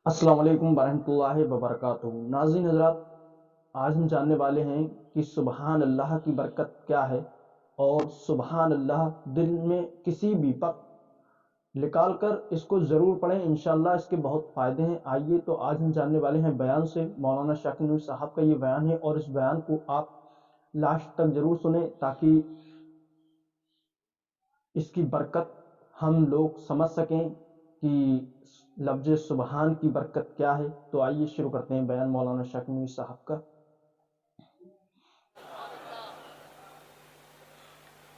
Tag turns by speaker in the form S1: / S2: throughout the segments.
S1: अस्सलाम वालेकुम वरहमतुल्लाहि वबरकातुहू। नाज़रीन हज़रात, आज हम जानने वाले हैं कि सुबहान अल्लाह की बरकत क्या है और सुबहान अल्लाह दिल में किसी भी वक्त निकाल कर इसको ज़रूर पढ़ें, इंशाअल्लाह इसके बहुत फ़ायदे हैं। आइए तो आज हम जानने वाले हैं बयान से। मौलाना शाकिर नूरी साहब का ये बयान है और इस बयान को आप लास्ट तक ज़रूर सुने ताकि इसकी बरकत हम लोग समझ सकें कि लफ्ज़ सुबहान की बरकत क्या है। तो आइए शुरू करते हैं बयान मौलाना शाकिर नूरी साहब का।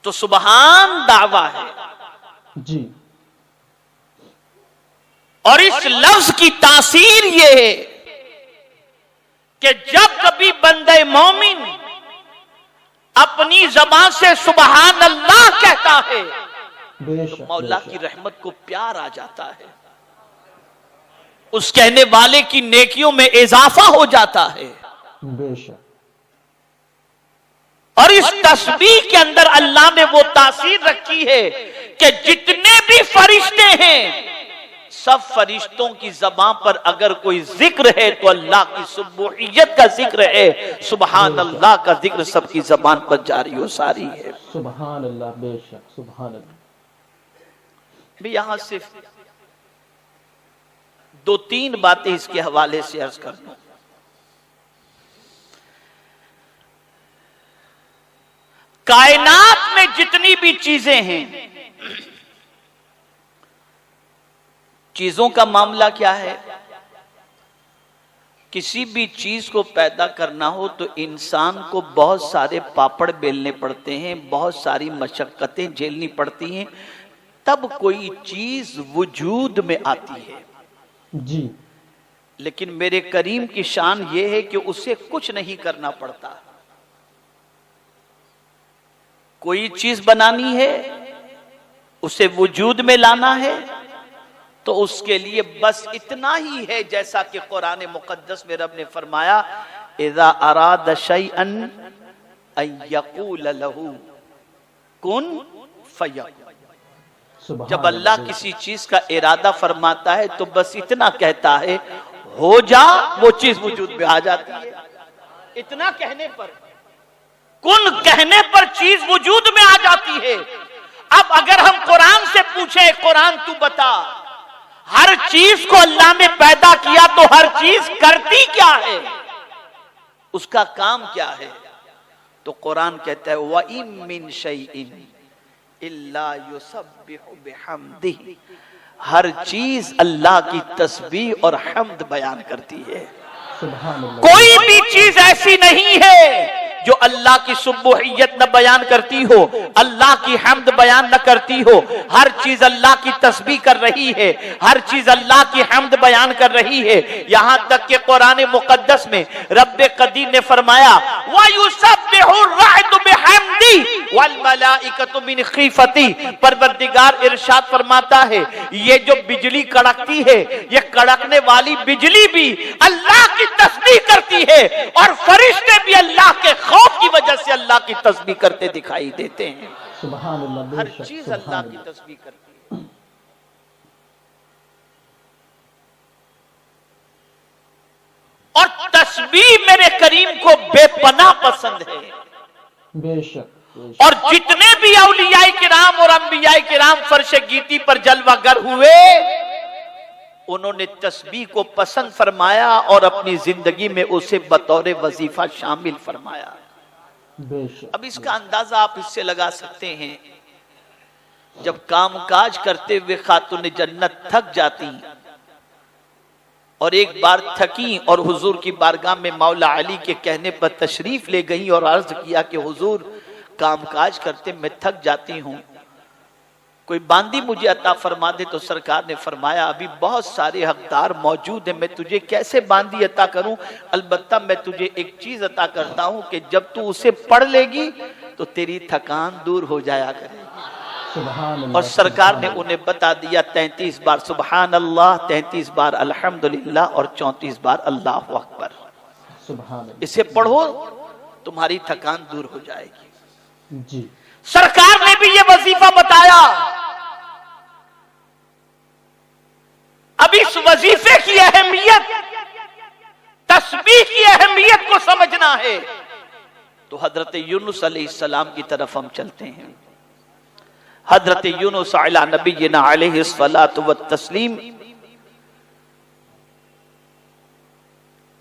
S2: तो सुबहान दावा है
S1: जी।
S2: और इस लफ्ज की तासीर यह है कि जब कभी बंदे मोमिन अपनी जबान से सुबहान अल्लाह कहता है तो मौला की रहमत को प्यार आ जाता है, उस कहने वाले की नेकियों में इजाफा हो जाता है।
S1: बेशक।
S2: और इस तस्बीह के अंदर अल्लाह ने वो तासीर रखी है कि जितने भी फरिश्ते हैं सब फरिश्तों की ज़बान पर अगर कोई जिक्र है तो अल्लाह की सुबूहियत का जिक्र है, सुबहान अल्लाह का जिक्र सबकी ज़बान पर जारी हो सारी है।
S1: सुबहान अल्लाह, बेशक, सुबहान अल्लाह।
S2: भी यहां सिर्फ दो तीन बातें इसके हवाले से अर्ज कर दूं। कायनात में जितनी भी चीजें हैं, चीजों का मामला क्या है? किसी भी चीज को पैदा करना हो तो इंसान को बहुत सारे पापड़ बेलने पड़ते हैं, बहुत सारी मशक्कतें झेलनी पड़ती हैं, तब कोई चीज वजूद में आती है।
S1: जी।
S2: लेकिन मेरे करीम की शान यह है कि उसे कुछ नहीं करना पड़ता। कोई चीज बनानी है, उसे वजूद में लाना है, तो उसके लिए बस इतना ही है जैसा कि कुरान मुकद्दस में रब ने फरमाया, इज़ा अराद शैअन अन यक़ूल लहू कुन फयकुन। जब अल्लाह किसी चीज का इरादा फरमाता है तो बस इतना कहता है, हो जा, वो चीज वजूद में आ जाती है। इतना कहने पर, कुन कहने पर चीज वजूद में आ जाती है। अब अगर हम कुरान से पूछे, कुरान तू बता, हर चीज को अल्लाह ने पैदा किया तो हर चीज करती क्या है, उसका काम क्या है? तो कुरान कहता है, व इन मिन शैइन इल्ला युसब्बिहु बिहम्दिही। हर चीज अल्लाह की तस्बीह और हम्द बयान करती है। कोई भी चीज ऐसी नहीं है जो अल्लाह की सुबूहियत न बयान करती हो, अल्लाह की हम्द बयान न करती हो। हर चीज अल्लाह की तस्बीह कर रही है, हर चीज अल्लाह की हम्द बयान कर रही है। यहां तक कि कुरान मुकद्दस में रब्बे कदीर ने फरमाया, व युसब्बिहु अर्रअदु बिहम्दी वल मलाइकतु मिन खीफती। परवरदिगार इरशाद फरमाता है, ये जो बिजली कड़कती है, ये कड़कने वाली बिजली भी अल्लाह की तस्बीह करती है और फरिश्ते भी अल्लाह के खौफ की वजह से अल्लाह की तस्बीह करते दिखाई देते हैं।
S1: सुभान अल्लाह,
S2: हर चीज अल्लाह की तस्बीह करती है। और तस्बीह मेरे करीम को बेपनाह पसंद है।
S1: बेशक।
S2: और जितने भी औलियाए किराम और अंबियाए किराम फर्शे गीती पर जलवागर हुए, उन्होंने तस्बीह को पसंद फरमाया और अपनी जिंदगी में उसे बतौर वजीफा शामिल फरमाया। अब इसका अंदाजा आप इससे लगा सकते हैं, जब कामकाज करते हुए खातून जन्नत थक जाती और एक बार थकी और हुजूर की बारगाह में मौला अली के कहने पर तशरीफ ले गई और अर्ज किया कि हुजूर, कामकाज करते मैं थक जाती हूं, कोई बांदी मुझे अता फरमा दे। तो सरकार ने फरमाया, अभी बहुत सारे हकदार मौजूद हैं, मैं तुझे कैसे बांदी अता करूं? अलबत्ता मैं तुझे एक चीज अता करता हूं कि जब तू उसे पढ़ लेगी तो तेरी थकान दूर हो जाया करेगी। और सरकार ने उन्हें बता दिया, 33 बार सुबहान अल्लाह, 33 बार अल्हम्दुलिल्लाह और 34 बार अल्लाहु अकबर। इसे पढ़ो, तुम्हारी थकान दूर हो जाएगी।
S1: जी।
S2: सरकार ने भी ये वजीफा बताया। अब इस वजीफे की अहमियत पहुंचना है तो हजरत यूनुस अलैहिस्सलाम की तरफ हम चलते हैं। हजरत यूनुस अला नबीना अलैहिस्सलातु वत्तस्लीम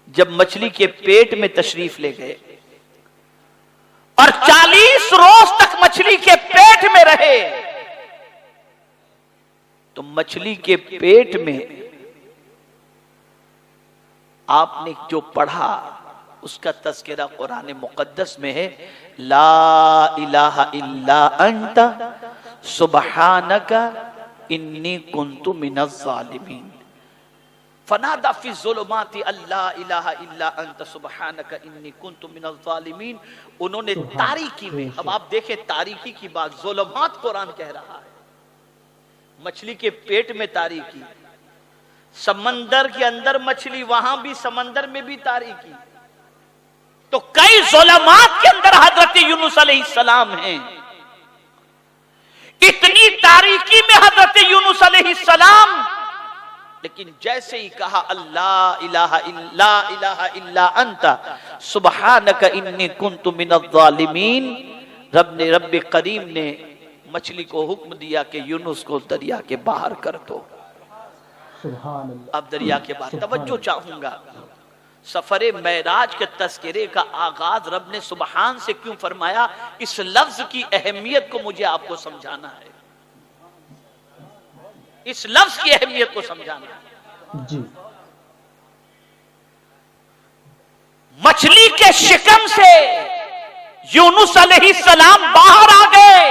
S2: जब मछली के पेट में तशरीफ ले गए और 40 रोज तक मछली के पेट में रहे, तो मछली के पेट में आपने जो पढ़ा उसका तज़किरा कुरान मुक़द्दस में है, ला इलाहा इल्ला अंता सुब्हानका इन्नी कुन्तु मिनज़ ज़ालिमीन। फनादा फी ज़ुलुमाति अल्ला इलाहा इल्ला अंता सुब्हानका इन्नी कुन्तु मिनज़ ज़ालिमीन। उन्होंने तारीकी में, अब आप देखें तारीकी की बात, ज़ुलुमात कुरान कह रहा है, मछली के पेट में तारीकी, समंदर के अंदर मछली, वहां भी समंदर में भी तारीकी, तो कई ज़ुलमात के अंदर हजरत यूनुस अलैहिस्सलाम हैं। इतनी तारीकी में हजरत यूनुस अलैहिस्सलाम, लेकिन जैसे ही कहा अल्लाह इलाहा इल्ला अंता सुब्हानका इन्नी कुन्तु मिनज़ ज़ालिमीन, रब करीम ने मछली को हुक्म दिया कि यूनुस को दरिया के बाहर कर दो। अब दरिया के बाहर, तवज्जो चाहूंगा, सफरे मेराज के तस्करे का आगाज रब ने सुबहान से क्यों फरमाया, इस लफ्ज की अहमियत को मुझे आपको समझाना है, इस लफ्ज की अहमियत को समझाना है जी। मछली के शिकम से यूनुस अलैहिस्सलाम बाहर आ गए।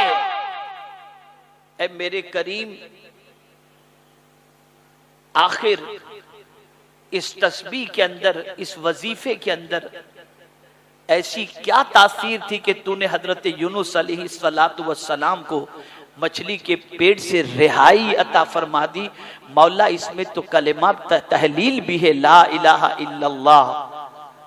S2: ऐ मेरे करीम, आखिर इस तस्बीह के अंदर, इस वजीफे के अंदर ऐसी क्या तासीर थी कि तूने हजरत यूनुस अलैहिस्सलातु वस्सलाम को मछली के पेट से रिहाई अता फरमा दी। मौला, इसमें तो कलिमा तहलील भी है, ला इलाहा इल्लल्लाह,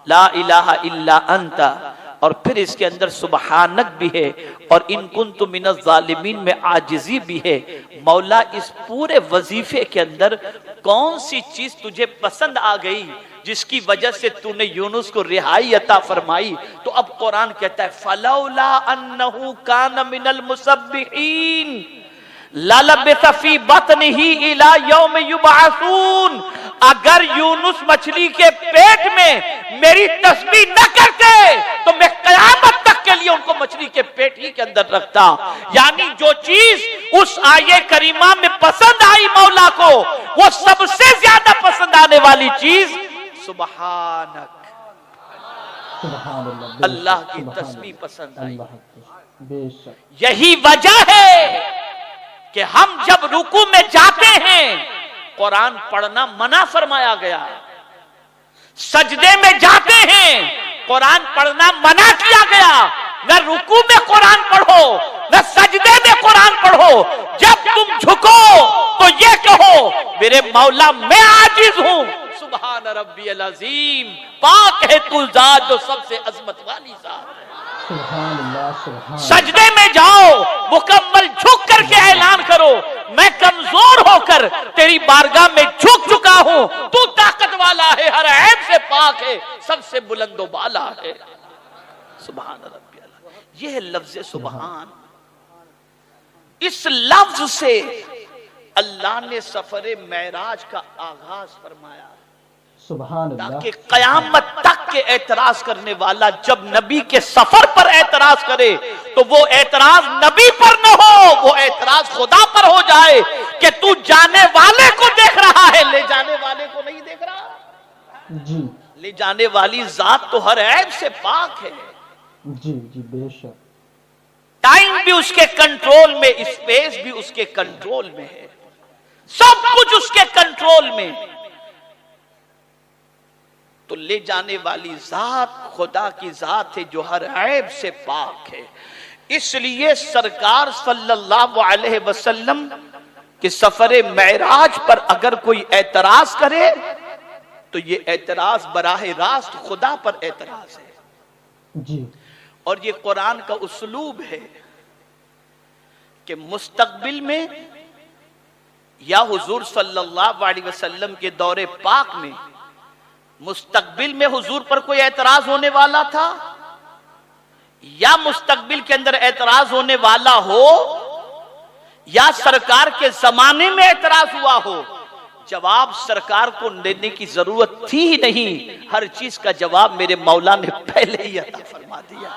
S2: ला इलाहा इल्ला अंता, और फिर इसके अंदर सुबहानक भी है, और इन कुन्तु मिनज़ ज़ालिमीन में आजिज़ी भी है। मौला, इस पूरे वजीफे के अंदर कौन सी चीज तुझे पसंद आ गई जिसकी वजह से तूने यूनुस को रिहाई अता फरमाई? तो अब कुरान कहता है, फलौला अन्नहु कान मिनल मुसब्बिहीन ललबिसा फी बतनिही इला यौम युबअसून। अगर यूनुस मछली के पेट में मेरी तस्बीह न करते तो मैं कयामत तक के लिए उनको मछली के पेट ही के अंदर रखता। यानी जो चीज उस आये करीमा में पसंद आई मौला को, वो सबसे ज्यादा पसंद आने वाली चीज सुबहानक, अल्लाह की तस्बीह पसंद आई। यही वजह है कि हम जब रुकू में जाते हैं कुरान पढ़ना मना फरमाया गया, सजदे में जाते हैं कुरान पढ़ना मना किया गया। न रुकू में कुरान पढ़ो, न सजदे में कुरान पढ़ो। जब तुम झुको तो ये कहो, मेरे मौला मैं आजिज हूं, सुभान रब्बियल अजीम, पाक है तू जात जो सबसे अजमत वाली जात। सजदे में जाओ, मुकम्मल झुक करके ऐलान करो, मैं कमजोर होकर तेरी बारगाह में झुक चुका हूं, तू ताकत वाला है, हर ऐब से पाक है, सबसे बुलंदो बाला है। सुभान रब्बियल, यह है लफ्ज़ सुभान। इस लफ्ज से अल्लाह ने सफरे मेराज का आगाज फरमाया, ताकि कयामत तक के एतराज करने वाला जब नबी के सफर पर एतराज करे तो वो एतराज नबी पर न हो, वो एतराज खुदा पर हो जाए कि तू जाने वाले को देख रहा है, ले जाने वाले को नहीं देख रहा जी। ले जाने वाली जात तो हर ऐब से पाक है जी जी, बेशक। टाइम भी उसके कंट्रोल में, स्पेस भी उसके कंट्रोल में है, सब कुछ उसके कंट्रोल में। तो ले जाने वाली जात खुदा की जात है जो हर ऐब से पाक है। इसलिए सरकार सल्लल्लाहु अलैहि वसल्लम के सफरे मेराज पर अगर कोई एतराज करे तो ये एतराज बराह रास्त खुदा पर एतराज है जी। और ये कुरान का उसलूब है कि मुस्तकबिल में या हुजूर सल्लल्लाहु अलैहि वसल्लम के दौरे पाक में मुस्तकबिल में हुजूर पर कोई एतराज होने वाला था, या मुस्तकबिल के अंदर एतराज होने वाला हो, या सरकार के जमाने में एतराज हुआ हो? जवाब सरकार को देने की जरूरत थी ही नहीं। हर चीज का जवाब मेरे मौला ने पहले ही अता फरमा दिया,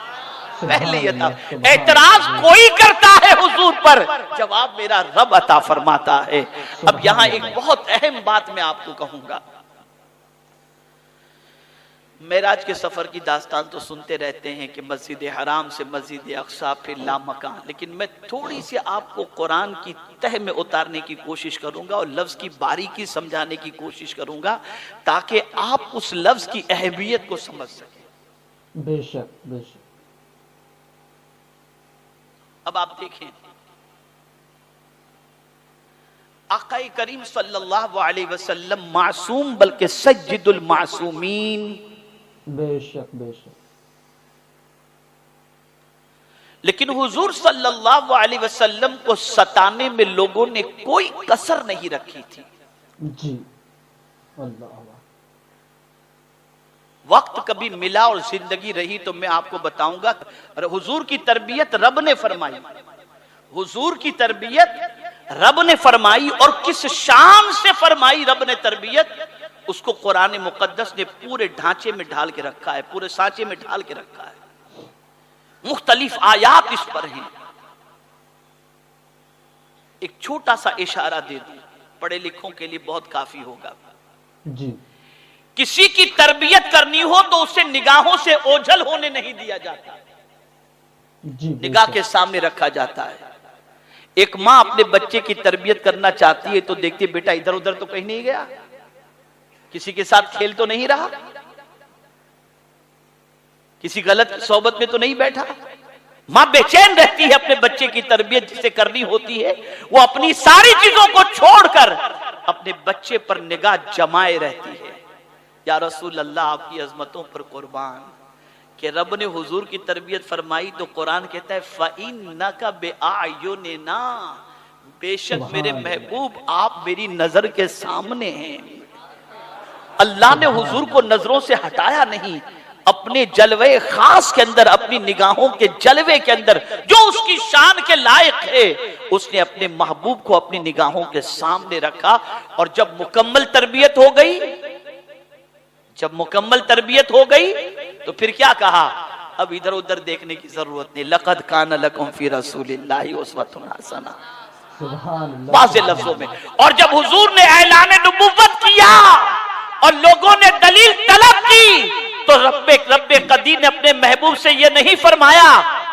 S2: पहले ही अता। एतराज कोई करता है हुजूर पर, जवाब मेरा रब अता फरमाता है। अब यहां एक बहुत अहम बात मैं आपको कहूंगा। मेराज के सफर की दास्तान तो सुनते रहते हैं कि मस्जिद हराम से मस्जिद अक्सा फिर लामकान, लेकिन मैं थोड़ी सी आपको कुरान की तह में उतारने की कोशिश करूंगा और लफ्ज की बारीकी समझाने की कोशिश करूंगा ताकि आप उस लफ्ज की अहमियत को समझ सकें।
S1: बेशक बेशक।
S2: अब आप देखें, आक़ाए करीम सल्लल्लाहु अलैहि वसल्लम मासूम बल्कि सज्जिदुल मासूमीन,
S1: बेशक बेशक।
S2: लेकिन हुजूर सल्लल्लाहु अलैहि वसल्लम को सताने में लोगों ने कोई कसर नहीं रखी थी।
S1: जी अल्लाह।
S2: वक्त कभी मिला और जिंदगी रही तो मैं आपको बताऊंगा। हुजूर की तरबियत रब ने फरमाई, हुजूर की तरबियत रब ने फरमाई, और किस शान से फरमाई रब ने तरबियत, उसको कुरान मुकद्दस ने पूरे ढांचे में ढाल के रखा है, पूरे सांचे में ढाल के रखा है। मुख्तलिफ आयात इस पर हैं। एक छोटा सा इशारा दे दूं, पढ़े लिखों के लिए बहुत काफी होगा।
S1: जी।
S2: किसी की तरबियत करनी हो तो उसे निगाहों से ओझल होने नहीं दिया जाता,
S1: जी
S2: निगाह के सामने रखा जाता है। एक माँ अपने बच्चे की तरबियत करना चाहती है तो देखती है बेटा इधर उधर तो कहीं नहीं गया, किसी के साथ खेल तो नहीं रहा, किसी गलत सोबत में तो नहीं बैठा। मां बेचैन रहती है अपने बच्चे की तरबियत जिसे करनी होती है, वो अपनी सारी चीजों को छोड़कर अपने बच्चे पर निगाह जमाए रहती है। या रसूल अल्लाह, आपकी अजमतों पर कुर्बान कि रब ने हुजूर की तरबियत फरमाई तो कुरान कहता है फ़इन्नका बिअयुनिना, बेशक मेरे महबूब आप मेरी नजर के सामने हैं। अल्लाह ने हुजूर को नजरों से हटाया नहीं, अपने जलवे खास के अंदर, अपनी निगाहों के जलवे के अंदर जो उसकी शान के लायक है, उसने अपने महबूब को अपनी निगाहों के सामने रखा। और जब मुकम्मल तरबियत हो गई, जब मुकम्मल तरबियत हो गई तो फिर क्या कहा, अब इधर उधर देखने की जरूरत नहीं। लक़द कान लकुम फी रसूलिल्लाहि उस्वतुन हसना, वाज़ेह लफ्जों में। और जब हुजूर ने ऐलान नबुव्वत किया और लोगों ने दलील तलब की तो रब्बे कदीर ने अपने महबूब से यह नहीं फरमाया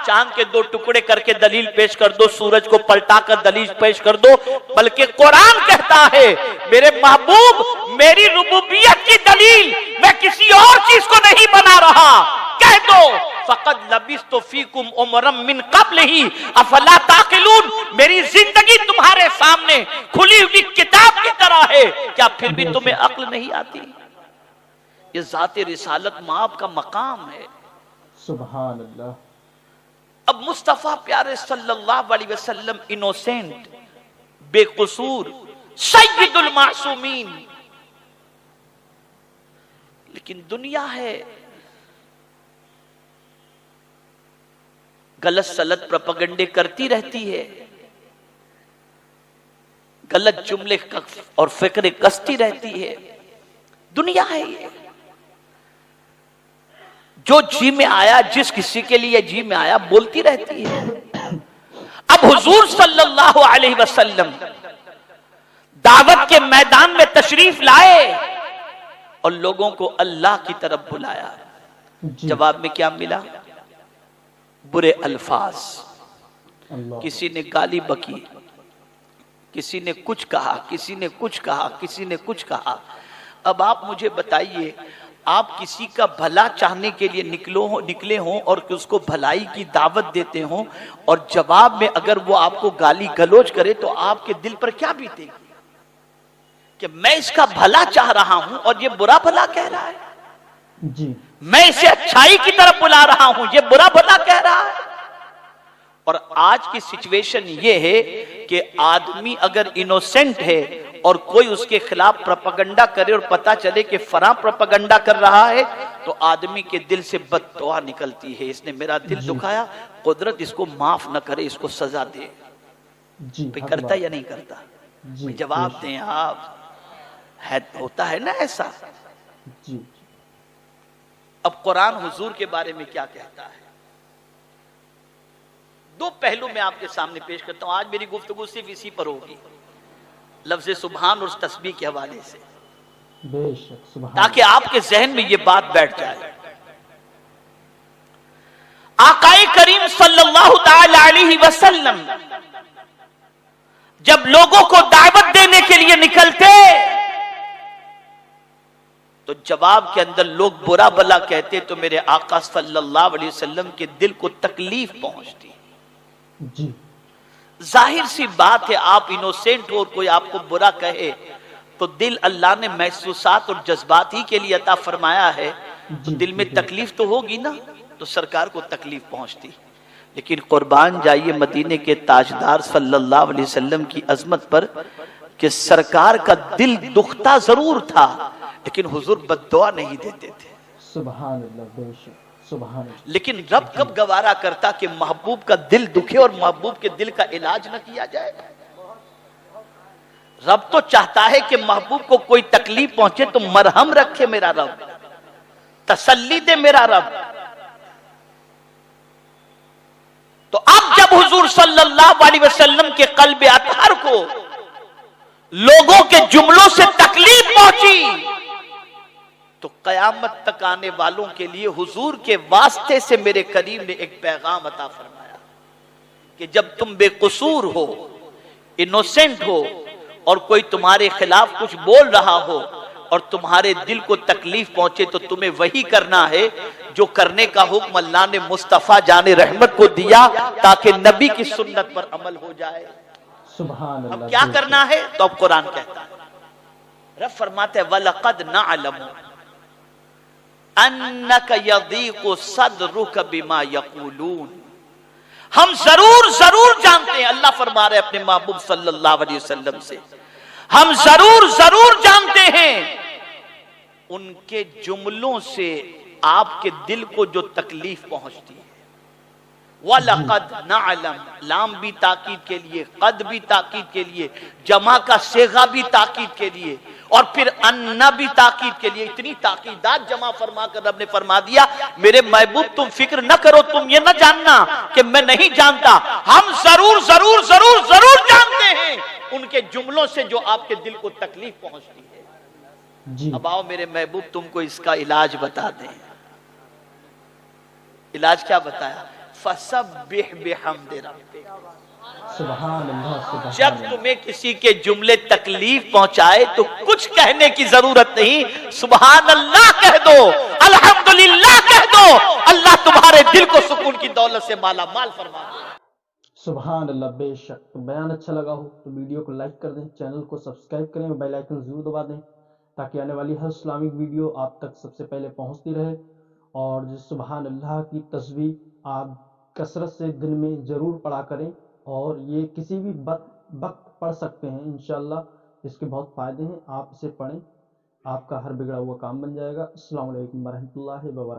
S2: चांद के दो टुकड़े करके दलील पेश कर दो, सूरज को पलटा कर दलील पेश कर दो, बल्कि कुरान कहता है मेरे महबूब मेरी रुबूबियत की दलील मैं किसी और चीज को नहीं बना रहा। कह दो फ़क़द लबिस्तु फ़ीकुम उमरम मिन क़ब्लिही अफ़ला ताक़िलून, मेरी जिंदगी तुम्हारे सामने खुली हुई किताब की तरह है, क्या फिर भी तुम्हें अक्ल नहीं आती? ये ज़ाते रिसालत माप का मकाम है।
S1: सुभान अल्लाह।
S2: अब मुस्तफा प्यारे सल्लल्लाहु अलैहि वसल्लम इनोसेंट, बेकसूर, सय्यदुल मासूमीन, लेकिन दुनिया है गलत सलत प्रोपेगेंडे करती रहती है, गलत जुमले और फिक्रे कसती रहती है। दुनिया है ये, जो जी में आया, जिस किसी के लिए जी में आया बोलती रहती है। अब हुजूर सल्लल्लाहु अलैहि वसल्लम दावत के मैदान में तशरीफ लाए और लोगों को अल्लाह की तरफ बुलाया। जवाब में क्या मिला? बुरे अल्फाज, किसी ने गाली बकी, किसी ने कुछ कहा, किसी ने कुछ कहा, किसी ने कुछ कहा। अब आप मुझे बताइए, आप किसी का भला चाहने के लिए निकले हों और उसको भलाई की दावत देते हों और जवाब में अगर वो आपको गाली गलौज करे तो आपके दिल पर क्या बीतेगी कि मैं इसका भला चाह रहा हूं और ये बुरा भला कह रहा है
S1: जी,
S2: मैं इसे अच्छाई की तरफ बुला रहा हूं, ये बुरा भला कह रहा है। और आज की सिचुएशन ये है कि आदमी अगर इनोसेंट है और कोई उसके खिलाफ प्रोपेगेंडा करे और पता चले कि फलां प्रोपेगेंडा कर रहा है, तो आदमी के दिल से बद्दुआ निकलती है, इसने मेरा दिल दुखाया, कुदरत इसको माफ न करे, इसको सजा दे। भाई करता या नहीं करता? जवाब दें आप, है होता है ना ऐसा।
S1: जी।
S2: अब कुरान हुजूर के बारे में क्या कहता है? दो पहलू मैं आपके सामने पेश करता हूं। आज मेरी गुफ्तगू सिर्फ इसी पर होगी, लफ्ज़ सुभान और तस्बीह के हवाले से,
S1: बेशक सुभान,
S2: ताकि आपके जहन में ये बात बैठ जाए। आकाए करीम सल्लल्लाहु ताला अलैहि वसल्लम जब लोगों को दावत देने के लिए निकलते, तो जवाब के अंदर लोग बुरा भला कहते, तो मेरे आका सल्लल्लाहु अलैहि वसल्लम के दिल को तकलीफ पहुंचती।
S1: जी।
S2: जाहिर सी बात है, आप इनोसेंट हो और कोई आपको बुरा कहे तो दिल अल्लाह ने महसूसात और जज्बात ही के लिए अता फरमाया है, तो दिल में तकलीफ तो होगी ना, तो सरकार को तकलीफ पहुंचती। लेकिन कुर्बान जाइए मदीने के ताजदार सल्लल्लाहु अलैहि वसल्लम की अजमत पर कि सरकार का दिल दुखता जरूर था, लेकिन हुजूर बद्दुआ नहीं देते थे।
S1: सुभान अल्लाह, बेशक सुभान अल्लाह।
S2: लेकिन रब कब गवारा करता कि महबूब का दिल दुखे और महबूब के दिल का इलाज न किया जाए? रब तो चाहता है कि महबूब को कोई तकलीफ पहुंचे तो मरहम रखे मेरा रब, तसल्ली दे मेरा रब। तो अब जब हुजूर सल्लल्लाहु अलैहि वसल्लम के कल्ब अतहर को लोगों के जुमलों से तकलीफ पहुंची, तो कयामत तक आने वालों के लिए हुजूर के वास्ते से मेरे करीम ने एक पैगाम अता फरमाया कि जब तुम बेकसूर हो, इनोसेंट हो, और कोई तुम्हारे खिलाफ कुछ बोल रहा हो और तुम्हारे दिल को तकलीफ पहुंचे, तो तुम्हें वही करना है जो करने का हुक्म अल्लाह ने मुस्तफा जाने रहमत को दिया, ताकि नबी की सुन्नत पर अमल हो जाए।
S1: सुभान अल्लाह।
S2: अब क्या करना है? तो अब कुरान कहता है, रब फरमाते हैं वलक़द नअलमु अन्नका यदीक़ु सदरुका बिमा यक़ूलून। हम जरूर जरूर जानते हैं, अल्लाह फरमा रहे अपने महबूब सल्लल्लाहु अलैहि वसल्लम से, हम जरूर जरूर जानते हैं उनके जुमलों से आपके दिल को जो तकलीफ पहुंचती है। वलक़द नअलम, लाम भी ताकीद के लिए, कद भी ताकीद के लिए, जमा का सेगा भी ताकीद के लिए, और फिर अन्ना भी ताकीद के लिए। इतनी ताकीदात जमा फरमा कर रब ने फरमा दिया, मेरे महबूब तुम फिक्र न करो, तुम ये न जानना कि मैं नहीं जानता, हम जरूर जरूर जरूर जरूर जानते हैं उनके जुमलों से जो आपके दिल को तकलीफ पहुंचती है।
S1: जी।
S2: अब आओ मेरे महबूब तुमको इसका इलाज बता दें। इलाज क्या बताया? फसब्बिह बिहम्दि रब्बिक।
S1: सुभान अल्लाह, सुभान
S2: जब
S1: अल्लाह।
S2: तुम्हें किसी के जुमले तकलीफ पहुंचाए तो कुछ कहने की जरूरत नहीं, सुभान अल्लाह कह दो, अल्हम्दुलिल्लाह कह दो, अल्लाह तुम्हारे दिल को सुकून की दौलत से माला माल फरमा दे।
S1: सुभान अल्लाह, बेशक। तो बयान अच्छा लगा हो तो वीडियो को लाइक कर दें, चैनल को सब्सक्राइब करें, बेल आइकन जरूर दबा दें, ताकि आने वाली हर इस्लामिक वीडियो आप तक सबसे पहले पहुंचती रहे। और जो सुभान अल्लाह की तस्बीह आप कसरत से दिन में ज़रूर पढ़ा करें, और ये किसी भी वक्त पढ़ सकते हैं इंशाअल्लाह। इसके बहुत फ़ायदे हैं, आप इसे पढ़ें, आपका हर बिगड़ा हुआ काम बन जाएगा। अस्सलामु अलैकुम वरहमतुल्लाहि वबरकातुहू।